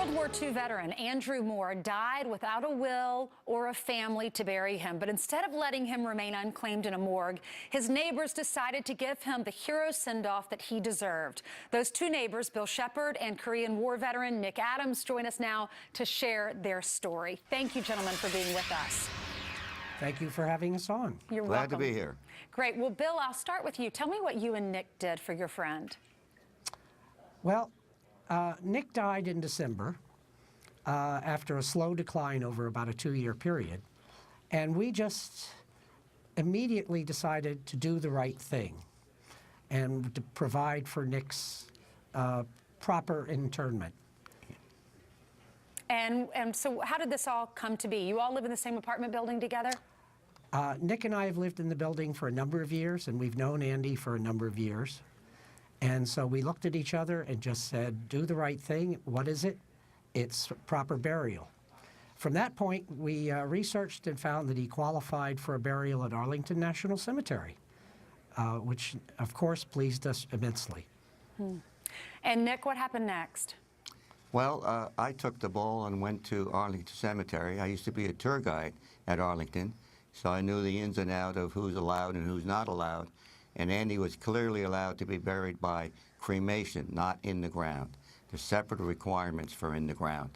World War II veteran Andrew Moore died without a will or a family to bury him. But instead of letting him remain unclaimed in a morgue, his neighbors decided to give him the hero send-off that he deserved. Those two neighbors, Bill Sheppard and Korean War veteran Nick Addams, join us now to share their story. Thank you, gentlemen, for being with us. Thank you for having us on. You're Glad welcome. to be here. Great. Well, Bill, I'll start with you. Tell me what you and Nick did for your friend. Well, Nick died in December after a slow decline over about a 2-year period. And we just immediately decided to do the right thing and to provide for Nick's proper internment. And so how did this all come to be? You all live in the same apartment building together? Nick and I have lived in the building for a number of years, and we've known Andy for a number of years. And so we looked at each other and just said, do the right thing. What is it? It's proper burial. From that point, we researched and found that he qualified for a burial at Arlington National Cemetery, which, of course, pleased us immensely. And Nick, what happened next? Well, I took the ball and went to Arlington Cemetery. I used to be a tour guide at Arlington, so I knew the ins and outs of who's allowed and who's not allowed. And Andy was clearly allowed to be buried by cremation, not in the ground. There's separate requirements for in the ground.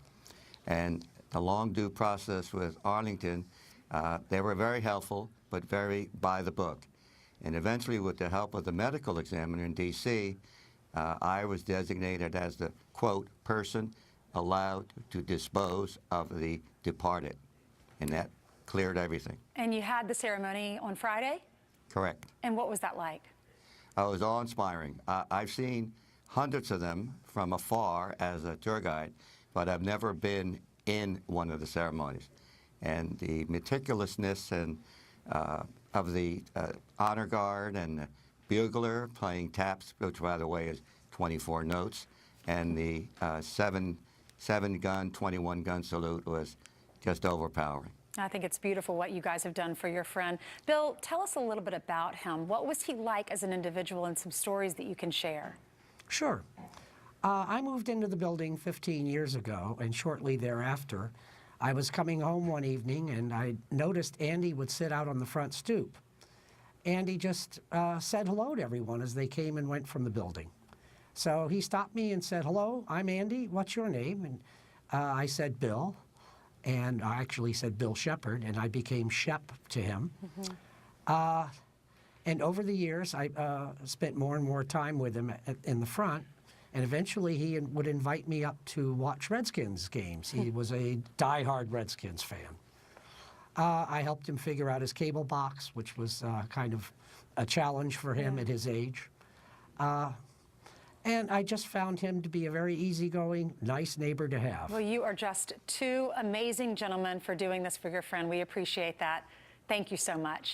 And the long due process with Arlington, they were very helpful, but very by the book. And eventually, with the help of the medical examiner in D.C., I was designated as the, quote, person allowed to dispose of the departed. And that cleared everything. And you had the ceremony on Friday? Correct. And what was that like? It was awe-inspiring. I've seen hundreds of them from afar as a tour guide, but I've never been in one of the ceremonies. And the meticulousness and of the honor guard and the bugler playing taps, which, by the way, is 24 notes, and the 7-gun, 21-gun salute was just overpowering. I think it's beautiful what you guys have done for your friend. Bill, tell us a little bit about him. What was he like as an individual and some stories that you can share? Sure. I moved into the building 15 years ago, and shortly thereafter, I was coming home one evening, and I noticed Andy would sit out on the front stoop. Andy just said hello to everyone as they came and went from the building. So he stopped me and said, "Hello, I'm Andy. What's your name?" And I said, "Bill." And I actually said Bill Sheppard, and I became Shep to him. And over the years, I spent more and more time with him in the front, and eventually he would invite me up to watch Redskins games. He was a diehard Redskins fan. I helped him figure out his cable box, which was kind of a challenge for him at his age. And I just found him to be a very easygoing, nice neighbor to have. Well, you are just two amazing gentlemen for doing this for your friend. We appreciate that. Thank you so much.